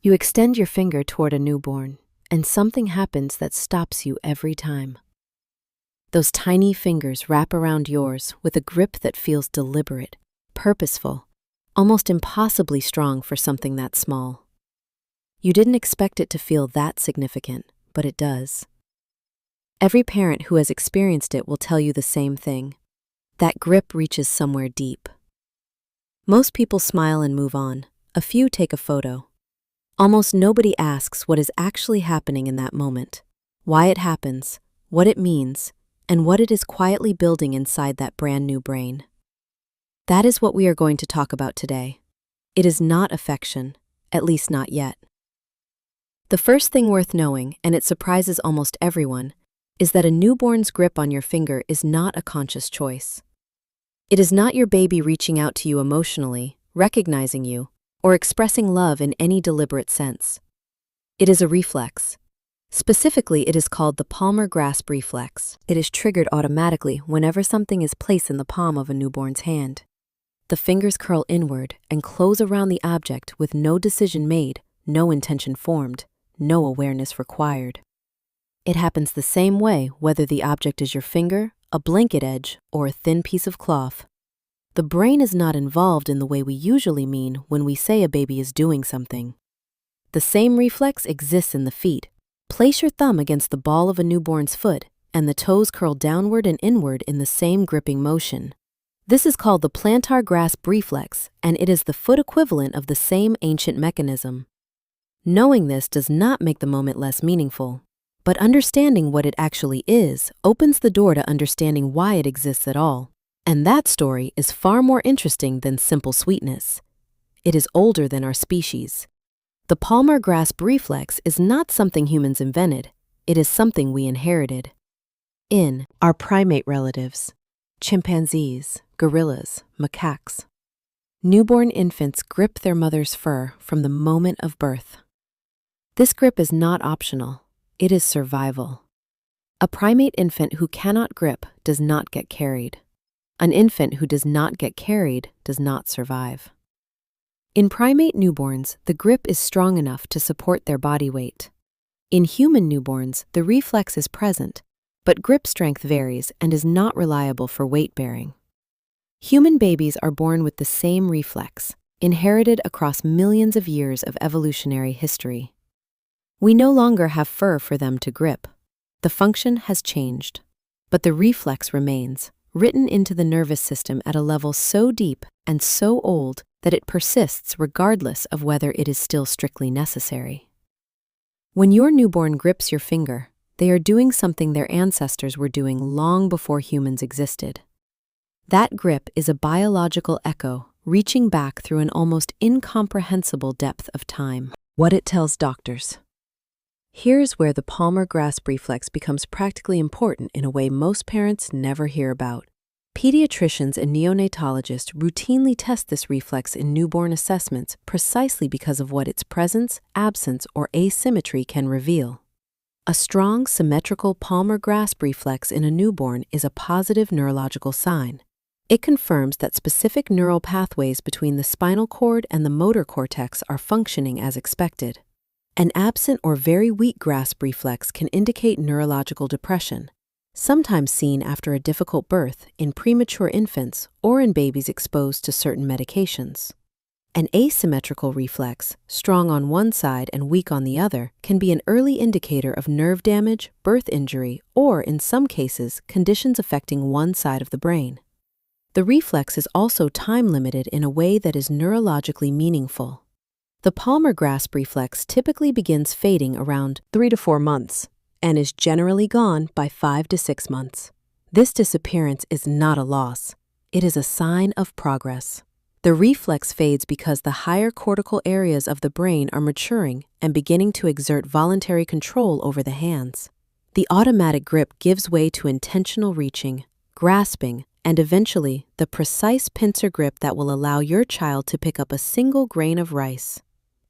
You extend your finger toward a newborn, and something happens that stops you every time. Those tiny fingers wrap around yours with a grip that feels deliberate, purposeful, almost impossibly strong for something that small. You didn't expect it to feel that significant, but it does. Every parent who has experienced it will tell you the same thing. That grip reaches somewhere deep. Most people smile and move on. A few take a photo. Almost nobody asks what is actually happening in that moment, why it happens, what it means, and what it is quietly building inside that brand new brain. That is what we are going to talk about today. It is not affection, at least not yet. The first thing worth knowing, and it surprises almost everyone, is that a newborn's grip on your finger is not a conscious choice. It is not your baby reaching out to you emotionally, recognizing you, or expressing love in any deliberate sense. It is a reflex. Specifically, it is called the palmar grasp reflex. It is triggered automatically whenever something is placed in the palm of a newborn's hand. The fingers curl inward and close around the object with no decision made, no intention formed, no awareness required. It happens the same way whether the object is your finger, a blanket edge, or a thin piece of cloth. The brain is not involved in the way we usually mean when we say a baby is doing something. The same reflex exists in the feet. Place your thumb against the ball of a newborn's foot, and the toes curl downward and inward in the same gripping motion. This is called the plantar grasp reflex, and it is the foot equivalent of the same ancient mechanism. Knowing this does not make the moment less meaningful, but understanding what it actually is opens the door to understanding why it exists at all. And that story is far more interesting than simple sweetness. It is older than our species. The palmar grasp reflex is not something humans invented. It is something we inherited. In our primate relatives, chimpanzees, gorillas, macaques, newborn infants grip their mother's fur from the moment of birth. This grip is not optional. It is survival. A primate infant who cannot grip does not get carried. An infant who does not get carried does not survive. In primate newborns, the grip is strong enough to support their body weight. In human newborns, the reflex is present, but grip strength varies and is not reliable for weight bearing. Human babies are born with the same reflex, inherited across millions of years of evolutionary history. We no longer have fur for them to grip. The function has changed, but the reflex remains, written into the nervous system at a level so deep and so old that it persists regardless of whether it is still strictly necessary. When your newborn grips your finger, they are doing something their ancestors were doing long before humans existed. That grip is a biological echo reaching back through an almost incomprehensible depth of time. What it tells doctors. Here's where the palmar grasp reflex becomes practically important in a way most parents never hear about. Pediatricians and neonatologists routinely test this reflex in newborn assessments precisely because of what its presence, absence, or asymmetry can reveal. A strong, symmetrical palmar grasp reflex in a newborn is a positive neurological sign. It confirms that specific neural pathways between the spinal cord and the motor cortex are functioning as expected. An absent or very weak grasp reflex can indicate neurological depression, sometimes seen after a difficult birth in premature infants or in babies exposed to certain medications. An asymmetrical reflex, strong on one side and weak on the other, can be an early indicator of nerve damage, birth injury, or, in some cases, conditions affecting one side of the brain. The reflex is also time-limited in a way that is neurologically meaningful. The palmar grasp reflex typically begins fading around 3 to 4 months and is generally gone by 5 to 6 months. This disappearance is not a loss. It is a sign of progress. The reflex fades because the higher cortical areas of the brain are maturing and beginning to exert voluntary control over the hands. The automatic grip gives way to intentional reaching, grasping, and eventually the precise pincer grip that will allow your child to pick up a single grain of rice.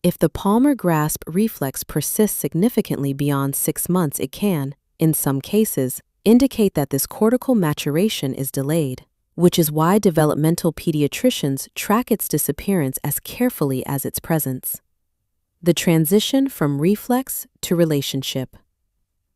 If the palmar grasp reflex persists significantly beyond 6 months, it can, in some cases, indicate that this cortical maturation is delayed, which is why developmental pediatricians track its disappearance as carefully as its presence. The transition from reflex to relationship.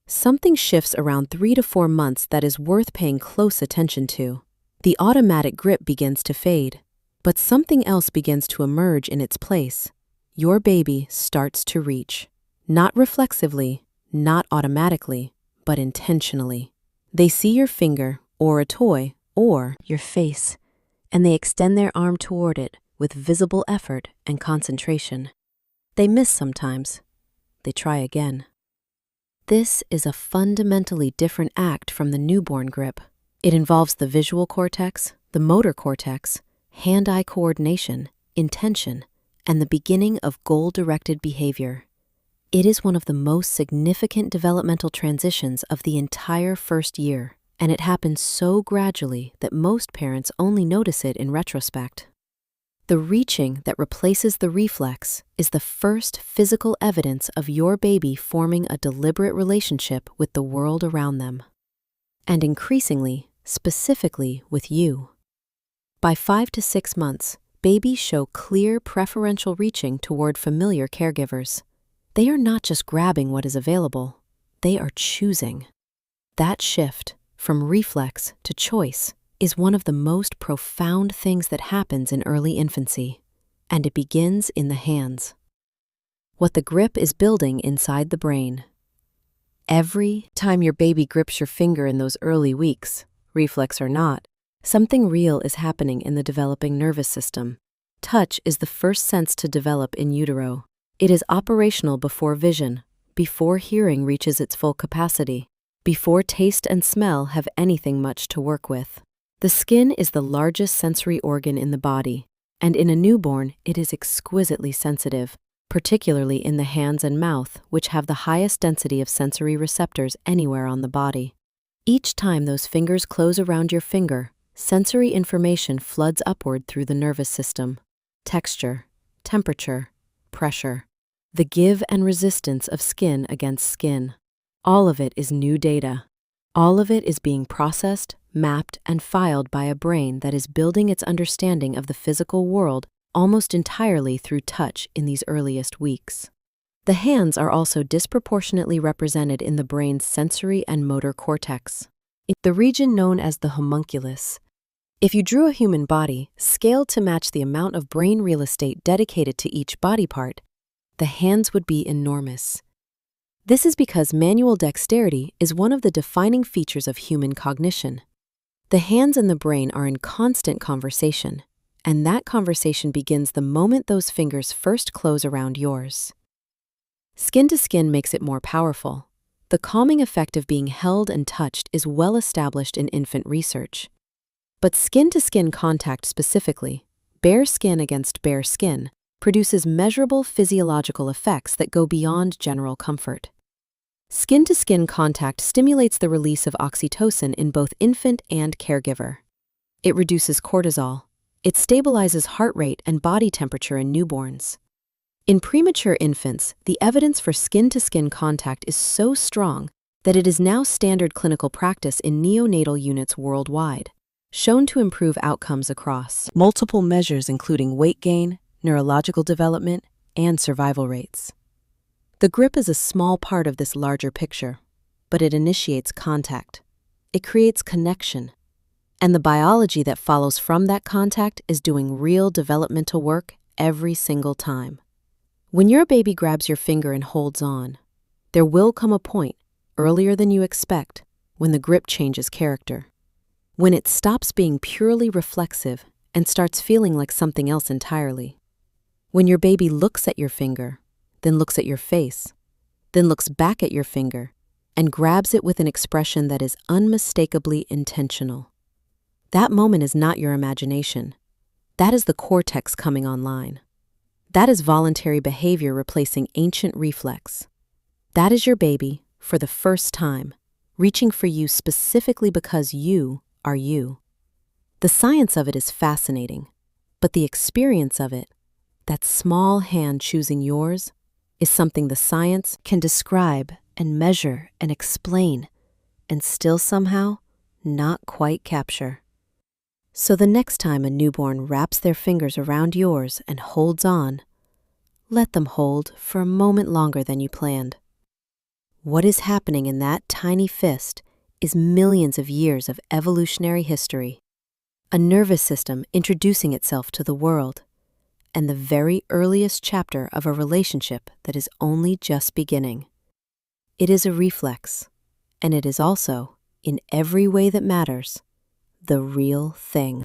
Something shifts around 3 to 4 months that is worth paying close attention to. The automatic grip begins to fade, but something else begins to emerge in its place. Your baby starts to reach. Not reflexively, not automatically, but intentionally. They see your finger, or a toy, or your face, and they extend their arm toward it with visible effort and concentration. They miss sometimes. They try again. This is a fundamentally different act from the newborn grip. It involves the visual cortex, the motor cortex, hand-eye coordination, intention, and the beginning of goal-directed behavior. It is one of the most significant developmental transitions of the entire first year, and it happens so gradually that most parents only notice it in retrospect. The reaching that replaces the reflex is the first physical evidence of your baby forming a deliberate relationship with the world around them, and increasingly, specifically with you. By 5 to 6 months, babies show clear preferential reaching toward familiar caregivers. They are not just grabbing what is available, they are choosing. That shift from reflex to choice is one of the most profound things that happens in early infancy, and it begins in the hands. What the grip is building inside the brain. Every time your baby grips your finger in those early weeks, reflex or not, something real is happening in the developing nervous system. Touch is the first sense to develop in utero. It is operational before vision, before hearing reaches its full capacity, before taste and smell have anything much to work with. The skin is the largest sensory organ in the body, and in a newborn, it is exquisitely sensitive, particularly in the hands and mouth, which have the highest density of sensory receptors anywhere on the body. Each time those fingers close around your finger, sensory information floods upward through the nervous system. Texture, temperature, pressure, the give and resistance of skin against skin. All of it is new data. All of it is being processed, mapped, and filed by a brain that is building its understanding of the physical world almost entirely through touch in these earliest weeks. The hands are also disproportionately represented in the brain's sensory and motor cortex, in the region known as the homunculus. If you drew a human body, scaled to match the amount of brain real estate dedicated to each body part, the hands would be enormous. This is because manual dexterity is one of the defining features of human cognition. The hands and the brain are in constant conversation, and that conversation begins the moment those fingers first close around yours. Skin to skin makes it more powerful. The calming effect of being held and touched is well established in infant research. But skin-to-skin contact specifically, bare skin against bare skin, produces measurable physiological effects that go beyond general comfort. Skin-to-skin contact stimulates the release of oxytocin in both infant and caregiver. It reduces cortisol. It stabilizes heart rate and body temperature in newborns. In premature infants, the evidence for skin-to-skin contact is so strong that it is now standard clinical practice in neonatal units worldwide, shown to improve outcomes across multiple measures including weight gain, neurological development, and survival rates. The grip is a small part of this larger picture, but it initiates contact. It creates connection, and the biology that follows from that contact is doing real developmental work every single time. When your baby grabs your finger and holds on, there will come a point, earlier than you expect, when the grip changes character. When it stops being purely reflexive and starts feeling like something else entirely. When your baby looks at your finger, then looks at your face, then looks back at your finger, and grabs it with an expression that is unmistakably intentional. That moment is not your imagination. That is the cortex coming online. That is voluntary behavior replacing ancient reflex. That is your baby, for the first time, reaching for you specifically because you are you. The science of it is fascinating, but the experience of it, that small hand choosing yours, is something the science can describe and measure and explain, and still somehow not quite capture. So the next time a newborn wraps their fingers around yours and holds on, let them hold for a moment longer than you planned. What is happening in that tiny fist is millions of years of evolutionary history, a nervous system introducing itself to the world, and the very earliest chapter of a relationship that is only just beginning. It is a reflex, and it is also, in every way that matters, the real thing.